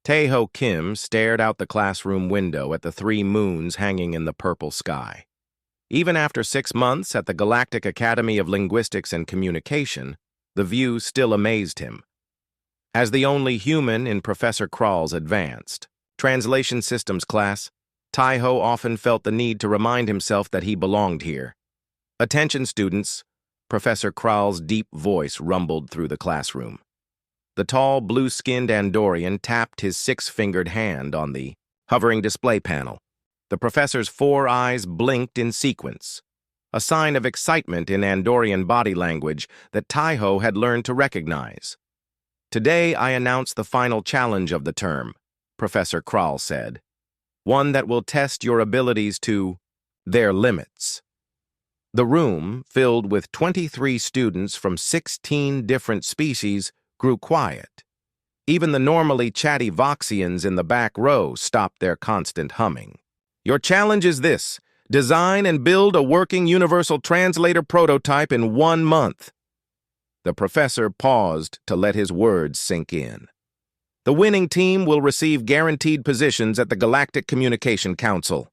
Taeho Kim stared out the classroom window at the three moons hanging in the purple sky. Even after 6 months at the Galactic Academy of Linguistics and Communication, the view still amazed him. As the only human in Professor Krall's advanced translation systems class, Taeho often felt the need to remind himself that he belonged here. "Attention, students," Professor Krall's deep voice rumbled through the classroom. The tall, blue-skinned Andorian tapped his 6-fingered hand on the hovering display panel. The professor's 4 eyes blinked in sequence, a sign of excitement in Andorian body language that Taeho had learned to recognize. "Today I announce the final challenge of the term," Professor Krall said. "One that will test your abilities to their limits." The room, filled with 23 students from 16 different species, grew quiet. Even the normally chatty Voxians in the back row stopped their constant humming. "Your challenge is this: design and build a working universal translator prototype in 1 month." The professor paused to let his words sink in. "The winning team will receive guaranteed positions at the Galactic Communication Council."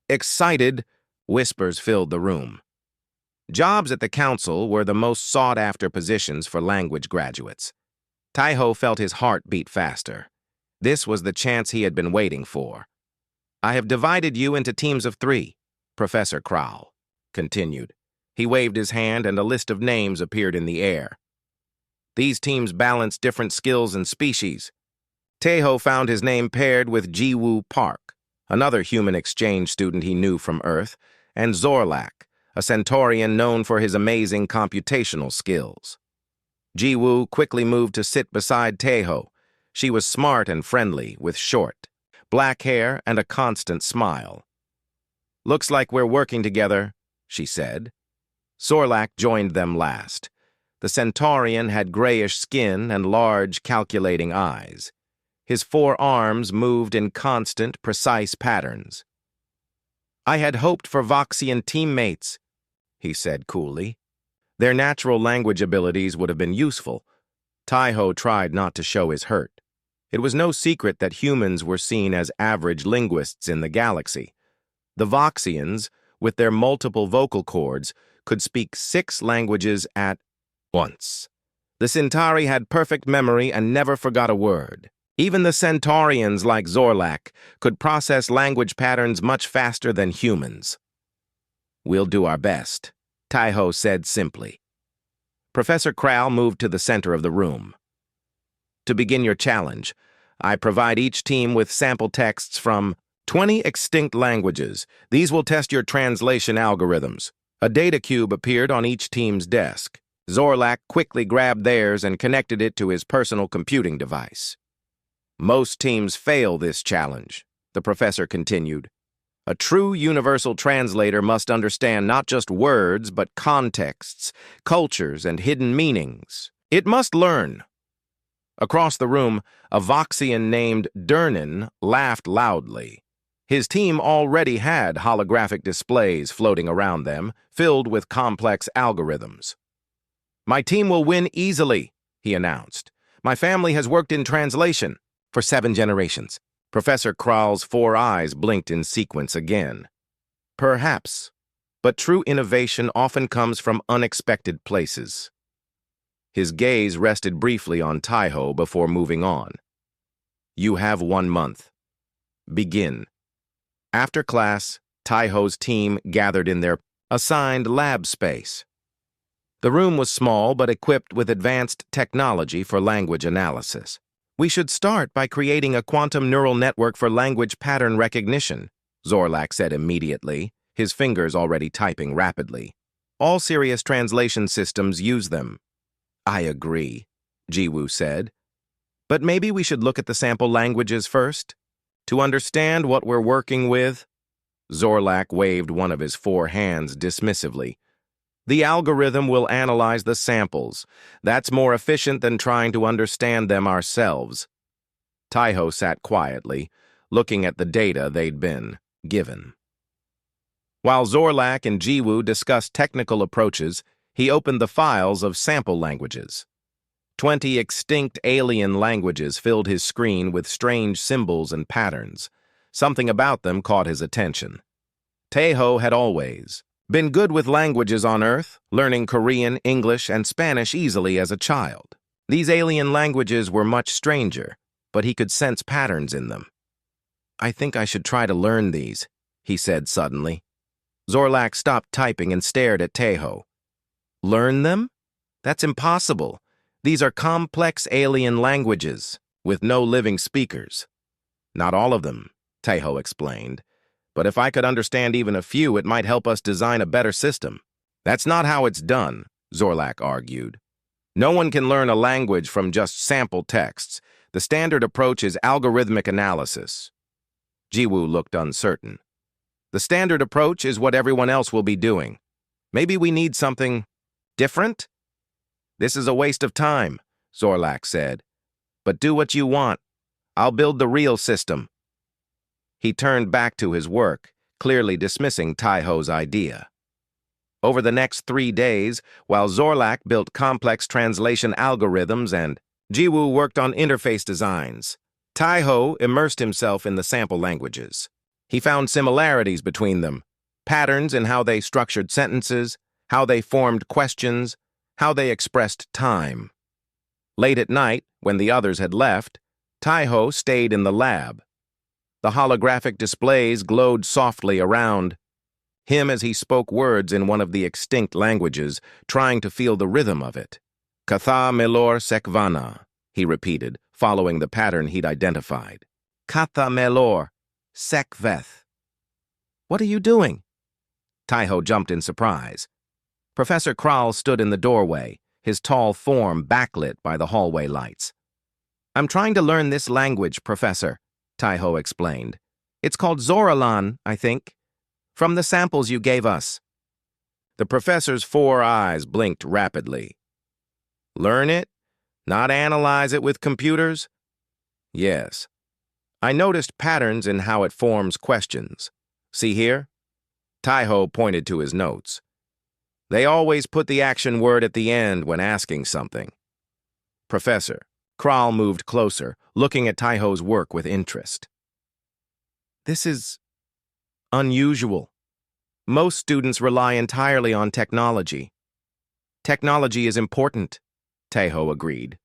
Excited whispers filled the room. Jobs at the council were the most sought-after positions for language graduates. Taeho felt his heart beat faster. This was the chance he had been waiting for. "I have divided you into teams of 3, Professor Krall continued. He waved his hand and a list of names appeared in the air. These teams balance different skills and species. Taeho found his name paired with Jiwoo Park, another human exchange student he knew from Earth, and Zorlak, a Centaurian known for his amazing computational skills. Jiwoo quickly moved to sit beside Taeho. She was smart and friendly, with short, black hair and a constant smile. "Looks like we're working together," she said. Zorlak joined them last. The Centaurian had grayish skin and large, calculating eyes. His 4 arms moved in constant, precise patterns. "I had hoped for Voxian teammates," he said coolly. Their natural language abilities would have been useful. Taeho tried not to show his hurt. It was no secret that humans were seen as average linguists in the galaxy. The Voxians, with their multiple vocal cords, could speak 6 languages at once. The Centauri had perfect memory and never forgot a word. Even the Centaurians, like Zorlak, could process language patterns much faster than humans. "We'll do our best," Taeho said simply. Professor Krall moved to the center of the room. "To begin your challenge, I provide each team with sample texts from 20 extinct languages. These will test your translation algorithms." A data cube appeared on each team's desk. Zorlak quickly grabbed theirs and connected it to his personal computing device. "Most teams fail this challenge," the professor continued. "A true universal translator must understand not just words, but contexts, cultures, and hidden meanings. It must learn." Across the room, a Voxian named Durnan laughed loudly. His team already had holographic displays floating around them, filled with complex algorithms. "My team will win easily," he announced. "My family has worked in translation for 7 generations. Professor Krall's 4 eyes blinked in sequence again. "Perhaps, but true innovation often comes from unexpected places." His gaze rested briefly on Taeho before moving on. "You have 1 month. Begin." After class, Taeho's team gathered in their assigned lab space. The room was small but equipped with advanced technology for language analysis. "We should start by creating a quantum neural network for language pattern recognition," Zorlak said immediately, his fingers already typing rapidly. "All serious translation systems use them." "I agree," Jiwoo said. "But maybe we should look at the sample languages first? To understand what we're working with?" Zorlak waved one of his 4 hands dismissively. "The algorithm will analyze the samples. That's more efficient than trying to understand them ourselves." Taeho sat quietly, looking at the data they'd been given. While Zorlak and Jiwoo discussed technical approaches, he opened the files of sample languages. 20 extinct alien languages filled his screen with strange symbols and patterns. Something about them caught his attention. Taeho had always been good with languages on Earth, learning Korean, English, and Spanish easily as a child. These alien languages were much stranger, but he could sense patterns in them. "I think I should try to learn these," he said suddenly. Zorlak stopped typing and stared at Taeho. "Learn them? That's impossible. These are complex alien languages, with no living speakers." "Not all of them," Taeho explained. "But if I could understand even a few, it might help us design a better system." "That's not how it's done," Zorlak argued. "No one can learn a language from just sample texts. The standard approach is algorithmic analysis." Jiwoo looked uncertain. "The standard approach is what everyone else will be doing. Maybe we need something different?" "This is a waste of time," Zorlak said. "But do what you want. I'll build the real system." He turned back to his work, clearly dismissing Taeho's idea. Over the next 3 days, while Zorlak built complex translation algorithms and Jiwoo worked on interface designs, Taeho immersed himself in the sample languages. He found similarities between them, patterns in how they structured sentences, how they formed questions, how they expressed time. Late at night, when the others had left, Taeho stayed in the lab. The holographic displays glowed softly around him as he spoke words in one of the extinct languages, trying to feel the rhythm of it. "Katha melor sekvana," he repeated, following the pattern he'd identified. "Katha melor sekveth." "What are you doing?" Taeho jumped in surprise. Professor Kral stood in the doorway, his tall form backlit by the hallway lights. "I'm trying to learn this language, Professor," Taeho explained. "It's called Zoralan, I think, from the samples you gave us." The professor's 4 eyes blinked rapidly. "Learn it? Not analyze it with computers?" "Yes. I noticed patterns in how it forms questions. See here?" Taeho pointed to his notes. "They always put the action word at the end when asking something." "Professor." Kral moved closer, looking at Taeho's work with interest. "This is unusual. Most students rely entirely on technology." "Technology is important," Taeho agreed.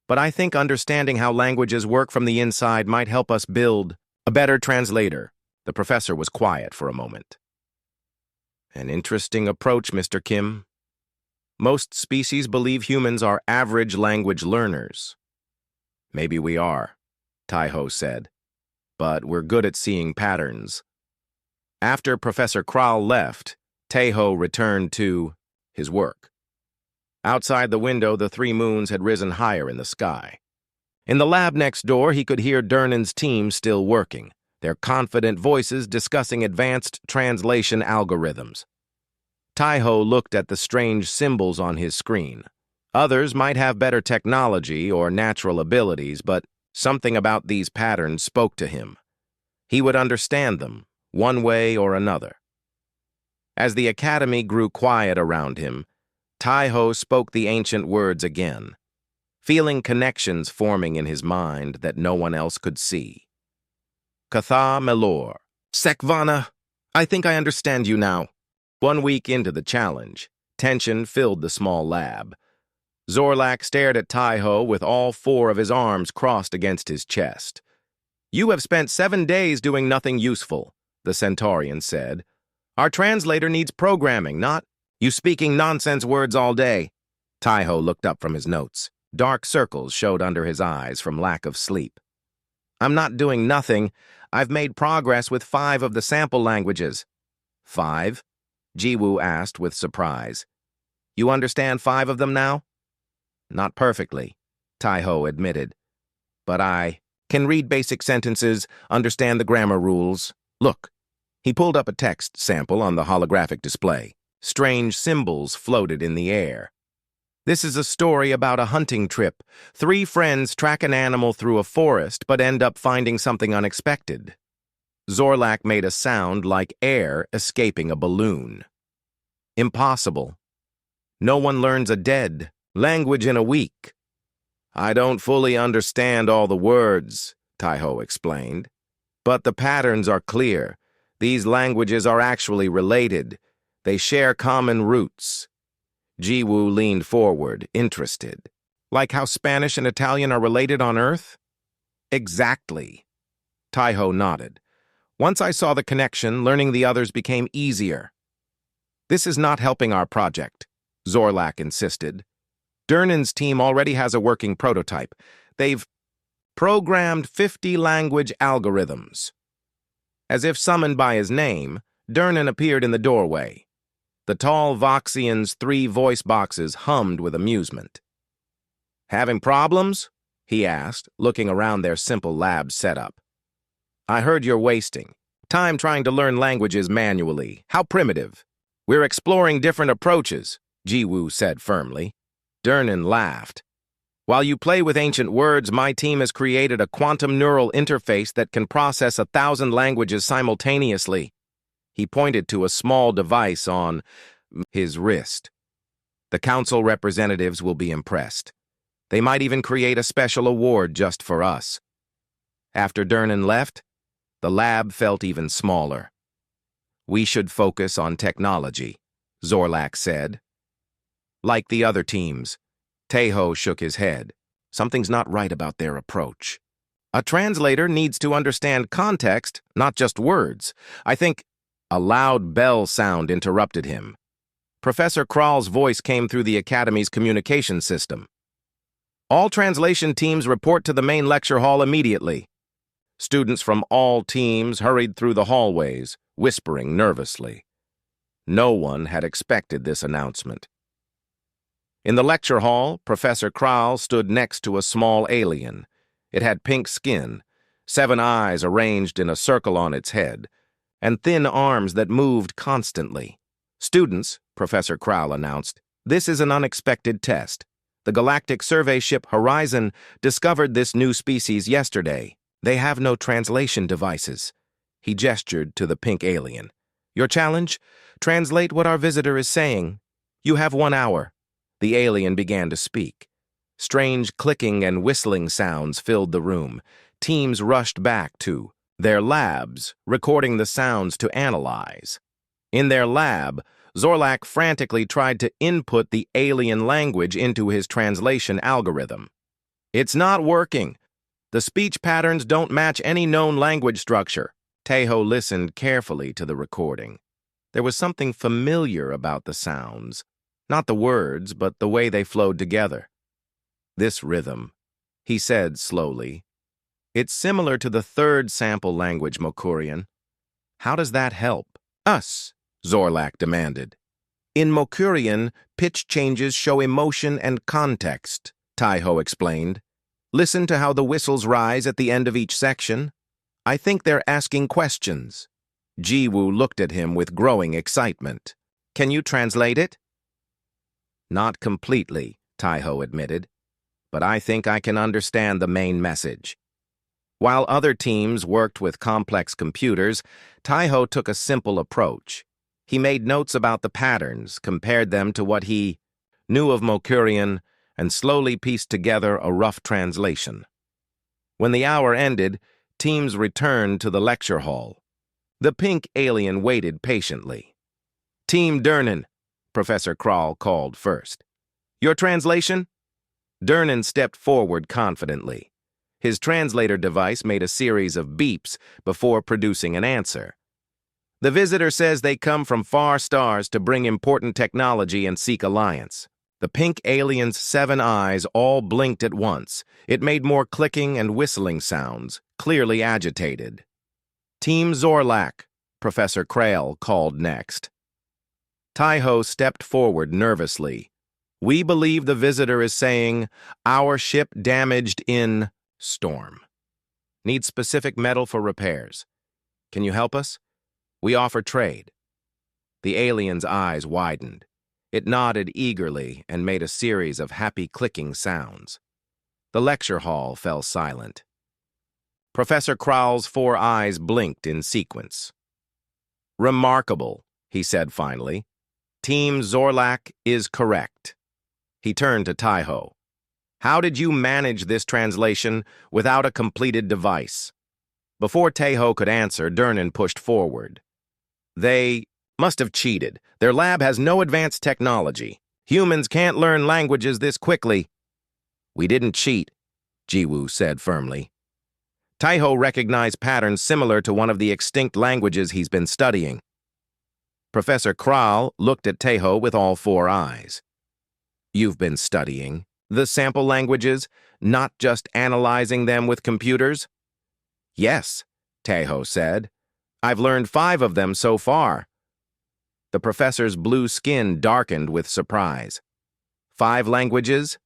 "But I think understanding how languages work from the inside might help us build a better translator." The professor was quiet for a moment. "An interesting approach, Mr. Kim. Most species believe humans are average language learners." "Maybe we are," Taeho said. "But we're good at seeing patterns." After Professor Kral left, Taeho returned to his work. Outside the window, the 3 moons had risen higher in the sky. In the lab next door, he could hear Durnan's team still working, their confident voices discussing advanced translation algorithms. Taeho looked at the strange symbols on his screen. Others might have better technology or natural abilities, but something about these patterns spoke to him. He would understand them, one way or another. As the academy grew quiet around him, Taeho spoke the ancient words again, feeling connections forming in his mind that no one else could see. "Katha melor sekvana. I think I understand you now." 1 week into the challenge, tension filled the small lab. Zorlak stared at Taeho with all 4 of his arms crossed against his chest. "You have spent 7 days doing nothing useful," the Centaurian said. "Our translator needs programming, not you speaking nonsense words all day." Taeho looked up from his notes. Dark circles showed under his eyes from lack of sleep. "I'm not doing nothing. I've made progress with 5 of the sample languages." "5?" Jiwoo asked with surprise. "You understand 5 of them now?" "Not perfectly," Taeho admitted. "But I can read basic sentences, understand the grammar rules. Look." He pulled up a text sample on the holographic display. Strange symbols floated in the air. "This is a story about a hunting trip. 3 friends track an animal through a forest but end up finding something unexpected." Zorlak made a sound like air escaping a balloon. "Impossible. No one learns a dead language in a week." I don't fully understand all the words, Taiho explained. But the patterns are clear. These languages are actually related. They share common roots. Jiwoo leaned forward, interested. Like how Spanish and Italian are related on Earth? Exactly. Taiho nodded. Once I saw the connection, learning the others became easier. This is not helping our project, Zorlak insisted. Durnan's team already has a working prototype. They've programmed 50 language algorithms. As if summoned by his name, Durnan appeared in the doorway. The tall Voxian's 3 voice boxes hummed with amusement. Having problems? He asked, looking around their simple lab setup. I heard you're wasting time trying to learn languages manually. How primitive. We're exploring different approaches, Jiwoo said firmly. Durnan laughed. While you play with ancient words, my team has created a quantum neural interface that can process 1,000 languages simultaneously. He pointed to a small device on his wrist. The council representatives will be impressed. They might even create a special award just for us. After Durnan left, the lab felt even smaller. We should focus on technology, Zorlak said. Like the other teams, Taiho shook his head. Something's not right about their approach. A translator needs to understand context, not just words. I think a loud bell sound interrupted him. Professor Kral's voice came through the Academy's communication system. All translation teams report to the main lecture hall immediately. Students from all teams hurried through the hallways, whispering nervously. No one had expected this announcement. In the lecture hall, Professor Kral stood next to a small alien. It had pink skin, 7 eyes arranged in a circle on its head, and thin arms that moved constantly. Students, Professor Kral announced, this is an unexpected test. The galactic survey ship Horizon discovered this new species yesterday. They have no translation devices. He gestured to the pink alien. Your challenge? Translate what our visitor is saying. You have 1 hour. The alien began to speak. Strange clicking and whistling sounds filled the room. Teams rushed back to their labs, recording the sounds to analyze. In their lab, Zorlak frantically tried to input the alien language into his translation algorithm. It's not working. The speech patterns don't match any known language structure. Taiho listened carefully to the recording. There was something familiar about the sounds. Not the words, but the way they flowed together. This rhythm, he said slowly. It's similar to the 3rd sample language, Mokurian. How does that help us? Zorlak demanded. In Mokurian, pitch changes show emotion and context, Taiho explained. Listen to how the whistles rise at the end of each section. I think they're asking questions. Jiwoo looked at him with growing excitement. Can you translate it? Not completely, Taiho admitted, but I think I can understand the main message. While other teams worked with complex computers, Taiho took a simple approach. He made notes about the patterns, compared them to what he knew of Mokurian, and slowly pieced together a rough translation. When the hour ended, teams returned to the lecture hall. The pink alien waited patiently. Team Durnan, Professor Kral called first. Your translation? Durnan stepped forward confidently. His translator device made a series of beeps before producing an answer. The visitor says they come from far stars to bring important technology and seek alliance. The pink alien's 7 eyes all blinked at once. It made more clicking and whistling sounds, clearly agitated. Team Zorlak, Professor Krale called next. Taiho stepped forward nervously. We believe the visitor is saying, our ship damaged in storm. Needs specific metal for repairs. Can you help us? We offer trade. The alien's eyes widened. It nodded eagerly and made a series of happy clicking sounds. The lecture hall fell silent. Professor Kral's 4 eyes blinked in sequence. Remarkable, he said finally. Team Zorlak is correct. He turned to Taiho. How did you manage this translation without a completed device? Before Taeho could answer, Durnan pushed forward. They must have cheated. Their lab has no advanced technology. Humans can't learn languages this quickly. We didn't cheat, Jiwoo said firmly. Taeho recognized patterns similar to one of the extinct languages he's been studying. Professor Kral looked at Taeho with all four eyes. You've been studying the sample languages, not just analyzing them with computers? Yes, Taeho said. I've learned 5 of them so far. The professor's blue skin darkened with surprise. 5 languages?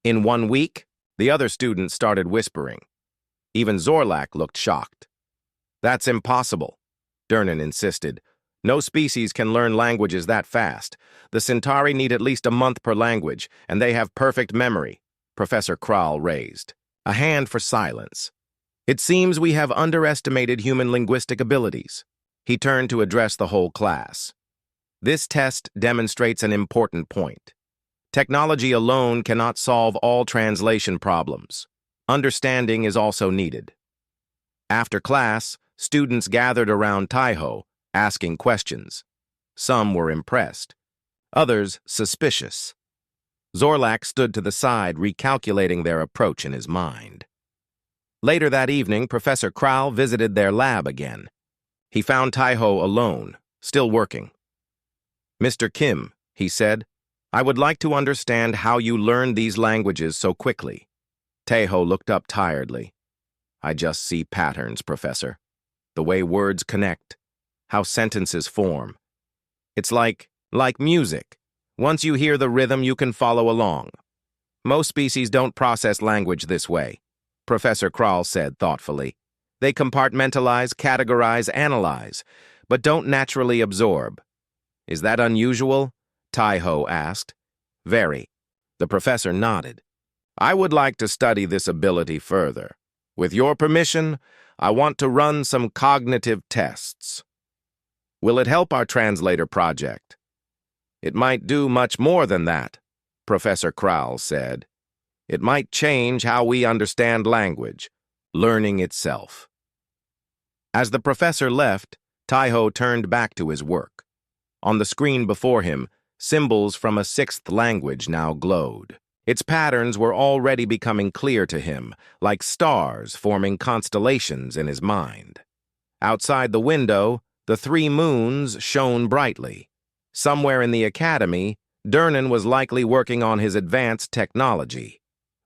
In 1 week? The other students started whispering. Even Zorlak looked shocked. That's impossible, Durnan insisted. No species can learn languages that fast. The Centauri need at least a month per language, and they have perfect memory. Professor Kral raised a hand for silence. It seems we have underestimated human linguistic abilities. He turned to address the whole class. This test demonstrates an important point. Technology alone cannot solve all translation problems. Understanding is also needed. After class, students gathered around Taeho, asking questions. Some were impressed, others suspicious. Zorlak stood to the side, recalculating their approach in his mind. Later that evening, Professor Kral visited their lab again. He found Taeho alone, still working. Mr. Kim, he said, I would like to understand how you learned these languages so quickly. Taeho looked up tiredly. I just see patterns, Professor. The way words connect, how sentences form. It's like music. Once you hear the rhythm, you can follow along. Most species don't process language this way, Professor Kral said thoughtfully. They compartmentalize, categorize, analyze, but don't naturally absorb. Is that unusual? Taeho asked. Very. The professor nodded. I would like to study this ability further. With your permission, I want to run some cognitive tests. Will it help our translator project? It might do much more than that, Professor Kral said. It might change how we understand language, learning itself. As the professor left, Taeho turned back to his work. On the screen before him, symbols from a 6th language now glowed. Its patterns were already becoming clear to him, like stars forming constellations in his mind. Outside the window, the 3 moons shone brightly. Somewhere in the academy, Durnan was likely working on his advanced technology.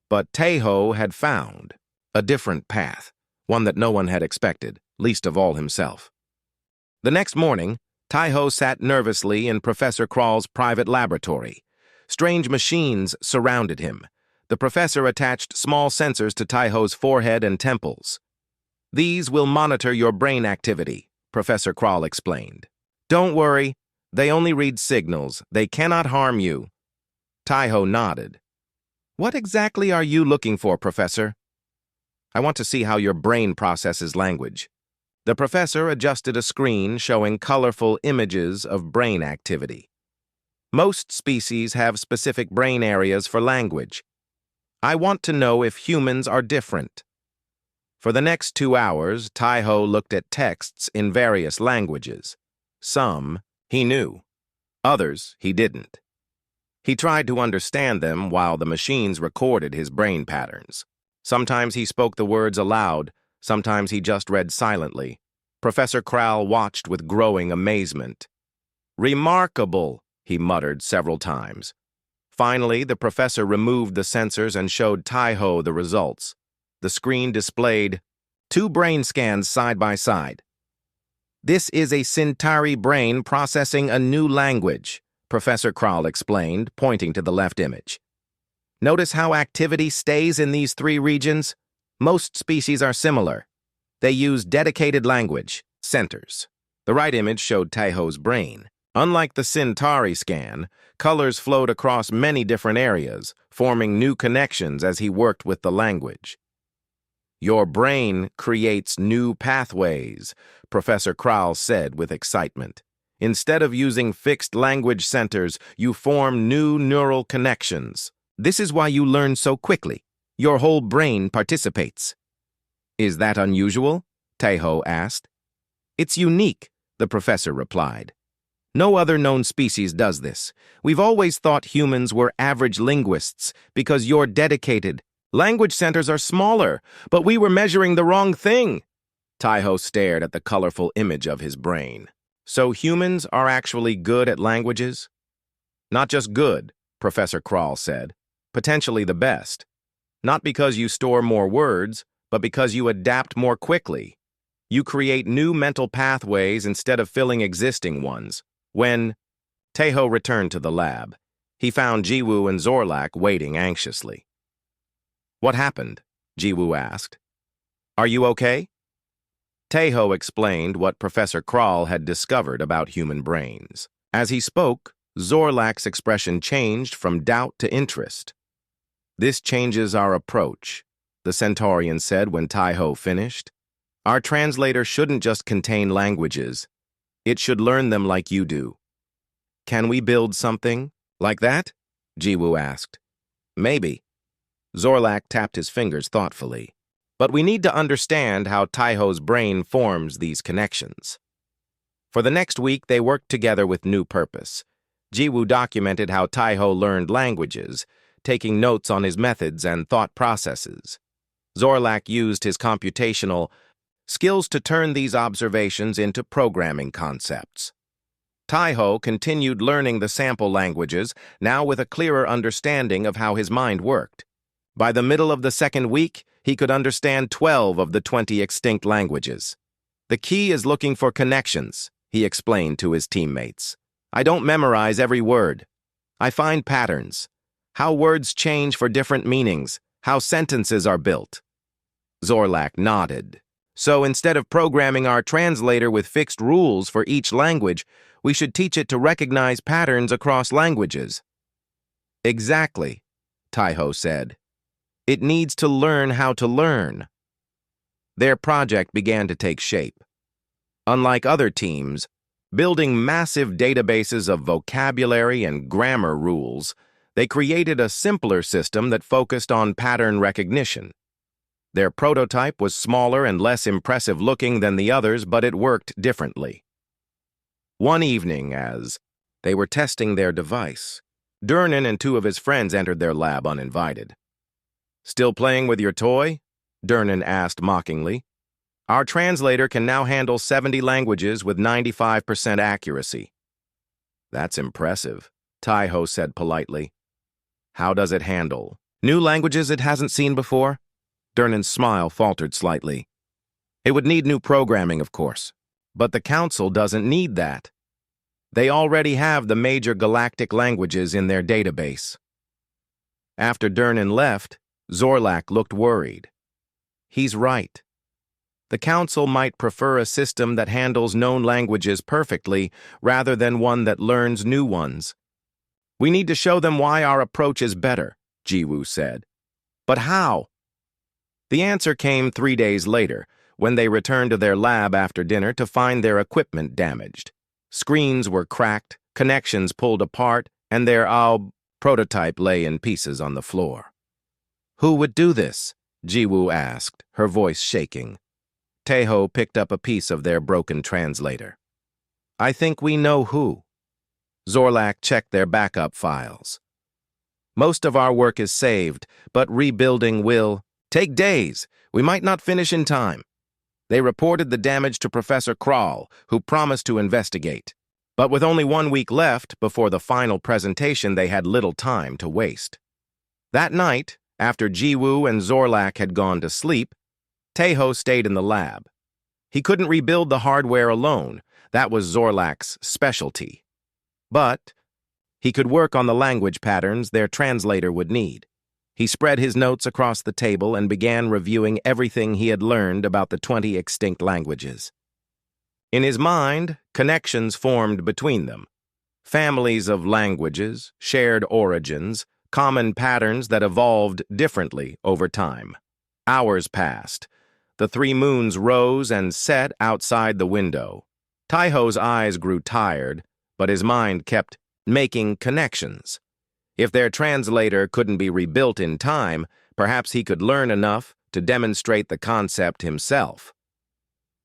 But Taeho had found a different path, one that no one had expected, least of all himself. The next morning, Taeho sat nervously in Professor Kral's private laboratory. Strange machines surrounded him. The professor attached small sensors to Taeho's forehead and temples. These will monitor your brain activity, Professor Kral explained. Don't worry, they only read signals. They cannot harm you. Taeho nodded. What exactly are you looking for, Professor? I want to see how your brain processes language. The professor adjusted a screen showing colorful images of brain activity. Most species have specific brain areas for language. I want to know if humans are different. For the next 2 hours, Taeho looked at texts in various languages. Some he knew, others he didn't. He tried to understand them while the machines recorded his brain patterns. Sometimes he spoke the words aloud, sometimes he just read silently. Professor Kral watched with growing amazement. Remarkable, he muttered several times. Finally, the professor removed the sensors and showed Taeho the results. The screen displayed 2 brain scans side by side. This is a Centauri brain processing a new language, Professor Kral explained, pointing to the left image. Notice how activity stays in these 3 regions? Most species are similar. They use dedicated language centers. The right image showed Taeho's brain. Unlike the Centauri scan, colors flowed across many different areas, forming new connections as he worked with the language. Your brain creates new pathways, Professor Kral said with excitement. Instead of using fixed language centers, you form new neural connections. This is why you learn so quickly. Your whole brain participates. Is that unusual? Taeho asked. It's unique, the professor replied. No other known species does this. We've always thought humans were average linguists because you're dedicated. Language centers are smaller, but we were measuring the wrong thing. Taeho stared at the colorful image of his brain. So humans are actually good at languages? Not just good, Professor Krall said. Potentially the best. Not because you store more words, but because you adapt more quickly. You create new mental pathways instead of filling existing ones. When Taeho returned to the lab, he found Jiwoo and Zorlak waiting anxiously. What happened? Jiwoo asked. Are you okay? Taeho explained what Professor Krall had discovered about human brains. As he spoke, Zorlak's expression changed from doubt to interest. This changes our approach, the Centaurian said when Taeho finished. Our translator shouldn't just contain languages. It should learn them like you do. Can we build something like that? Jiwoo asked. Maybe. Zorlak tapped his fingers thoughtfully. But we need to understand how Taeho's brain forms these connections. For the next week, they worked together with new purpose. Jiwoo documented how Taeho learned languages, taking notes on his methods and thought processes. Zorlak used his computational skills to turn these observations into programming concepts. Taeho continued learning the sample languages, now with a clearer understanding of how his mind worked. By the middle of the second week, he could understand 12 of the 20 extinct languages. The key is looking for connections, he explained to his teammates. I don't memorize every word. I find patterns. How words change for different meanings, how sentences are built. Zorlak nodded. So instead of programming our translator with fixed rules for each language, we should teach it to recognize patterns across languages. Exactly, Taeho said. It needs to learn how to learn. Their project began to take shape. Unlike other teams, building massive databases of vocabulary and grammar rules, they created a simpler system that focused on pattern recognition. Their prototype was smaller and less impressive looking than the others, but it worked differently. One evening, as they were testing their device, Durnan and two of his friends entered their lab uninvited. Still playing with your toy? Durnan asked mockingly. Our translator can now handle 70 languages with 95% accuracy. That's impressive, Taeho said politely. How does it handle new languages it hasn't seen before? Durnan's smile faltered slightly. It would need new programming, of course. But the Council doesn't need that. They already have the major galactic languages in their database. After Durnan left, Zorlak looked worried. He's right. The Council might prefer a system that handles known languages perfectly rather than one that learns new ones. We need to show them why our approach is better, Jiwoo said. But how? The answer came 3 days later, when they returned to their lab after dinner to find their equipment damaged. Screens were cracked, connections pulled apart, and their prototype lay in pieces on the floor. Who would do this? Jiwoo asked, her voice shaking. Taeho picked up a piece of their broken translator. I think we know who. Zorlak checked their backup files. Most of our work is saved, but rebuilding will take days. We might not finish in time. They reported the damage to Professor Krall, who promised to investigate. But with only 1 week left before the final presentation, they had little time to waste. That night, after Jiwoo and Zorlak had gone to sleep, Taeho stayed in the lab. He couldn't rebuild the hardware alone. That was Zorlak's specialty. But he could work on the language patterns their translator would need. He spread his notes across the table and began reviewing everything he had learned about the 20 extinct languages. In his mind, connections formed between them. Families of languages, shared origins, common patterns that evolved differently over time. Hours passed. The 3 moons rose and set outside the window. Taeho's eyes grew tired, but his mind kept making connections. If their translator couldn't be rebuilt in time, perhaps he could learn enough to demonstrate the concept himself.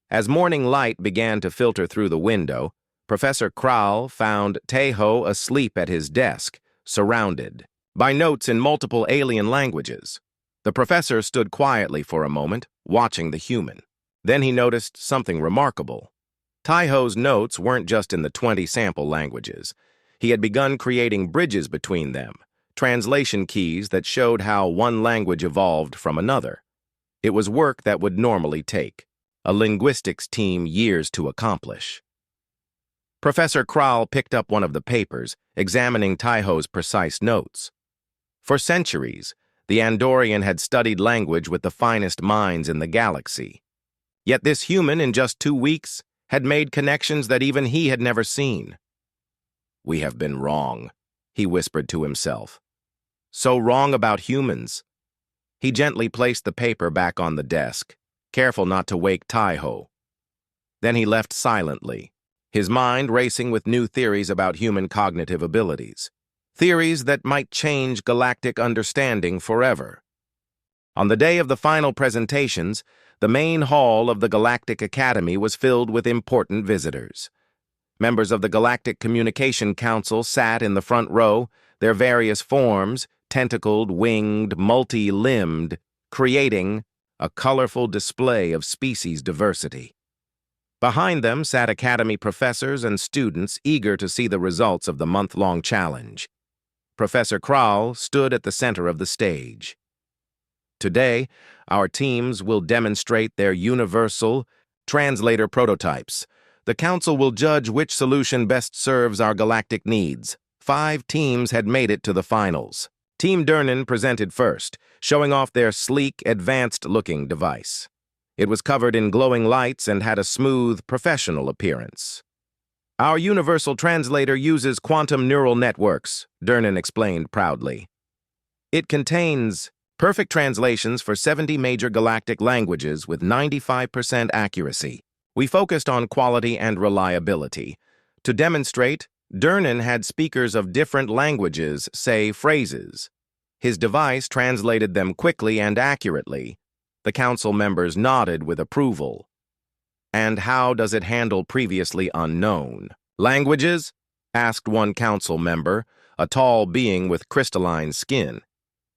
As morning light began to filter through the window, Professor Kral found Tejo asleep at his desk, surrounded by notes in multiple alien languages. The professor stood quietly for a moment, watching the human. Then he noticed something remarkable. Tejo's notes weren't just in the 20 sample languages. He had begun creating bridges between them, translation keys that showed how one language evolved from another. It was work that would normally take a linguistics team years to accomplish. Professor Kral picked up one of the papers, examining Tejo's precise notes. For centuries, the Andorian had studied language with the finest minds in the galaxy. Yet this human, in just 2 weeks, had made connections that even he had never seen. "We have been wrong," he whispered to himself. "So wrong about humans." He gently placed the paper back on the desk, careful not to wake Tejo. Then he left silently, his mind racing with new theories about human cognitive abilities. Theories that might change galactic understanding forever. On the day of the final presentations, the main hall of the Galactic Academy was filled with important visitors. Members of the Galactic Communication Council sat in the front row, their various forms, tentacled, winged, multi-limbed, creating a colorful display of species diversity. Behind them sat Academy professors and students eager to see the results of the month-long challenge. Professor Kral stood at the center of the stage. "Today, our teams will demonstrate their universal translator prototypes. The Council will judge which solution best serves our galactic needs." 5 teams had made it to the finals. Team Durnan presented first, showing off their sleek, advanced-looking device. It was covered in glowing lights and had a smooth, professional appearance. "Our universal translator uses quantum neural networks," Durnan explained proudly. "It contains perfect translations for 70 major galactic languages with 95% accuracy. We focused on quality and reliability. To demonstrate, Durnan had speakers of different languages say phrases. His device translated them quickly and accurately. The council members nodded with approval. "And how does it handle previously unknown languages?" asked one council member, a tall being with crystalline skin.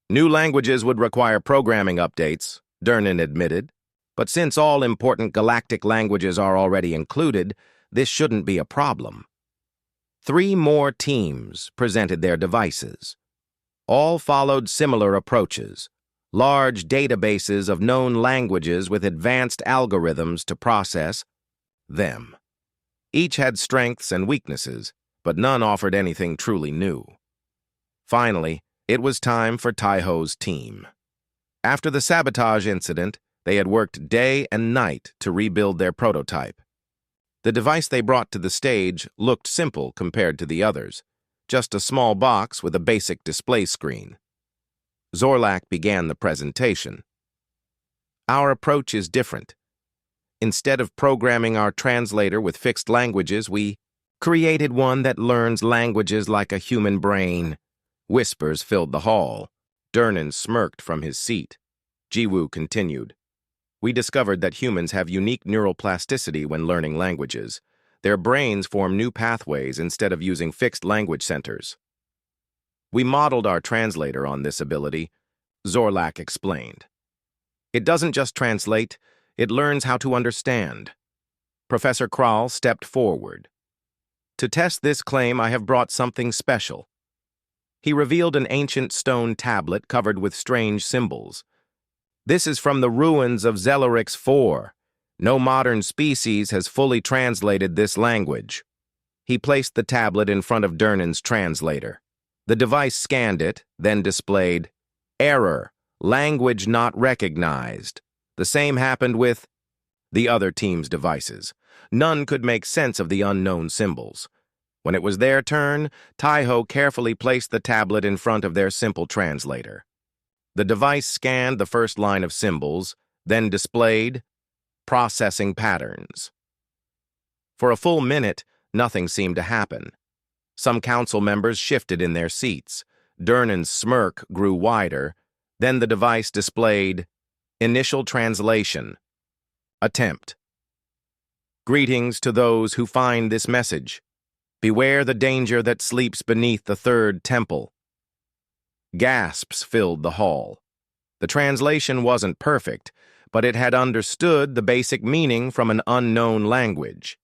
"New languages would require programming updates," Durnan admitted. "But since all important galactic languages are already included, this shouldn't be a problem." 3 more teams presented their devices. All followed similar approaches, large databases of known languages with advanced algorithms to process them. Each had strengths and weaknesses, but none offered anything truly new. Finally, it was time for Tejo's team. After the sabotage incident, they had worked day and night to rebuild their prototype. The device they brought to the stage looked simple compared to the others, just a small box with a basic display screen. Zorlak began the presentation. "Our approach is different. Instead of programming our translator with fixed languages, we created one that learns languages like a human brain." Whispers filled the hall. Durnan smirked from his seat. Jiwoo continued. "We discovered that humans have unique neural plasticity when learning languages. Their brains form new pathways instead of using fixed language centers. We modeled our translator on this ability," Zorlak explained. "It doesn't just translate, it learns how to understand." Professor Kral stepped forward. "To test this claim, I have brought something special." He revealed an ancient stone tablet covered with strange symbols. "This is from the ruins of Zellerix IV. No modern species has fully translated this language." He placed the tablet in front of Durnan's translator. The device scanned it, then displayed, "Error, language not recognized." The same happened with the other team's devices. None could make sense of the unknown symbols. When it was their turn, Tejo carefully placed the tablet in front of their simple translator. The device scanned the first line of symbols, then displayed processing patterns. For a full minute, nothing seemed to happen. Some council members shifted in their seats. Durnan's smirk grew wider. Then the device displayed initial translation. Attempt. Greetings to those who find this message. Beware the danger that sleeps beneath the third temple. Gasps filled the hall. The translation wasn't perfect, but it had understood the basic meaning from an unknown language.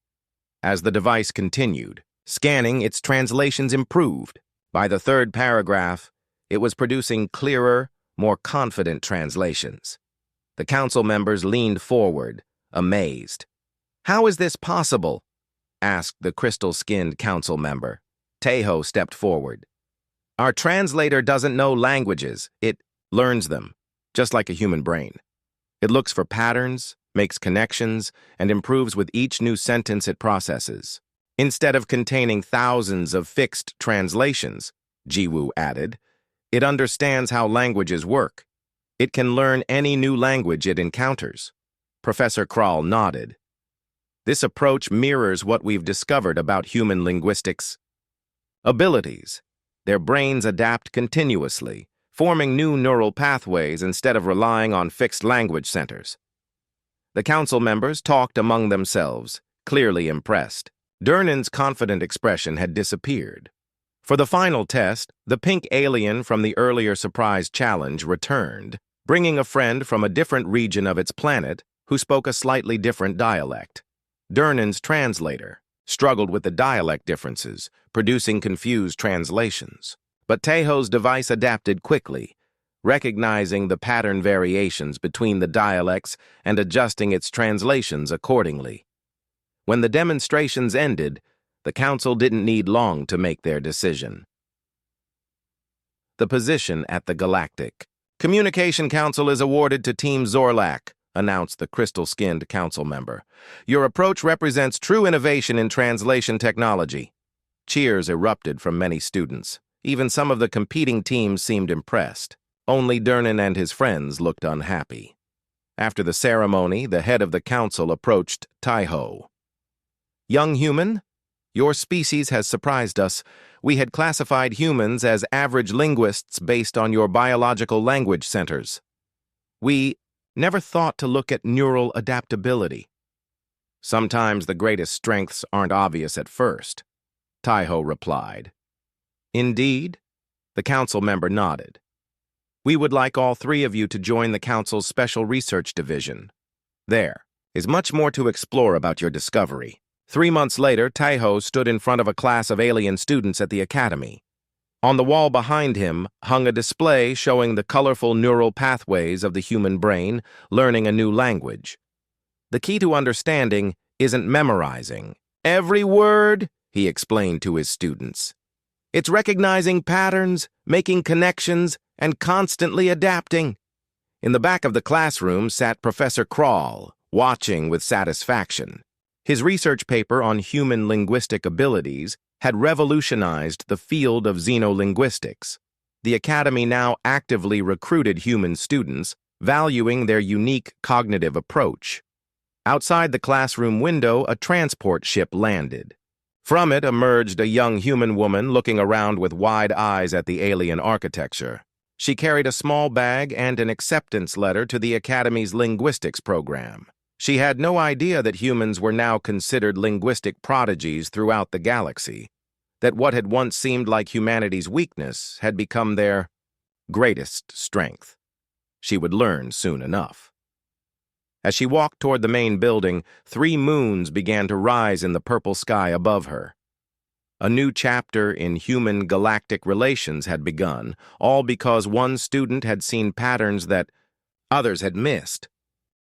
As the device continued, scanning, its translations improved. By the third paragraph, it was producing clearer, more confident translations. The council members leaned forward, amazed. "How is this possible?" asked the crystal-skinned council member. Tejo stepped forward. "Our translator doesn't know languages. It learns them, just like a human brain. It looks for patterns, makes connections, and improves with each new sentence it processes. Instead of containing thousands of fixed translations," Jiwoo added, "it understands how languages work. It can learn any new language it encounters." Professor Krall nodded. "This approach mirrors what we've discovered about human linguistics. Abilities. Their brains adapt continuously, forming new neural pathways instead of relying on fixed language centers." The council members talked among themselves, clearly impressed. Durnan's confident expression had disappeared. For the final test, the pink alien from the earlier surprise challenge returned, bringing a friend from a different region of its planet who spoke a slightly different dialect. Durnan's translator struggled with the dialect differences, producing confused translations. But Tejo's device adapted quickly, recognizing the pattern variations between the dialects and adjusting its translations accordingly. When the demonstrations ended, the council didn't need long to make their decision. The position at the Galactic. "Communication Council is awarded to Team Zorlak," announced the crystal-skinned council member. "Your approach represents true innovation in translation technology." Cheers erupted from many students. Even some of the competing teams seemed impressed. Only Durnan and his friends looked unhappy. After the ceremony, the head of the council approached Tejo. "Young human, your species has surprised us. We had classified humans as average linguists based on your biological language centers. We never thought to look at neural adaptability. Sometimes the greatest strengths aren't obvious at first," Tejo replied. "Indeed?" The council member nodded. "We would like all three of you to join the council's Special Research Division. There is much more to explore about your discovery." 3 months later, Tejo stood in front of a class of alien students at the academy. On the wall behind him hung a display showing the colorful neural pathways of the human brain learning a new language. "The key to understanding isn't memorizing every word," he explained to his students. "It's recognizing patterns, making connections, and constantly adapting." In the back of the classroom sat Professor Krall, watching with satisfaction. His research paper on human linguistic abilities had revolutionized the field of xenolinguistics. The academy now actively recruited human students, valuing their unique cognitive approach. Outside the classroom window, a transport ship landed. From it emerged a young human woman looking around with wide eyes at the alien architecture. She carried a small bag and an acceptance letter to the academy's linguistics program. She had no idea that humans were now considered linguistic prodigies throughout the galaxy, that what had once seemed like humanity's weakness had become their greatest strength. She would learn soon enough. As she walked toward the main building, 3 moons began to rise in the purple sky above her. A new chapter in human galactic relations had begun, all because one student had seen patterns that others had missed.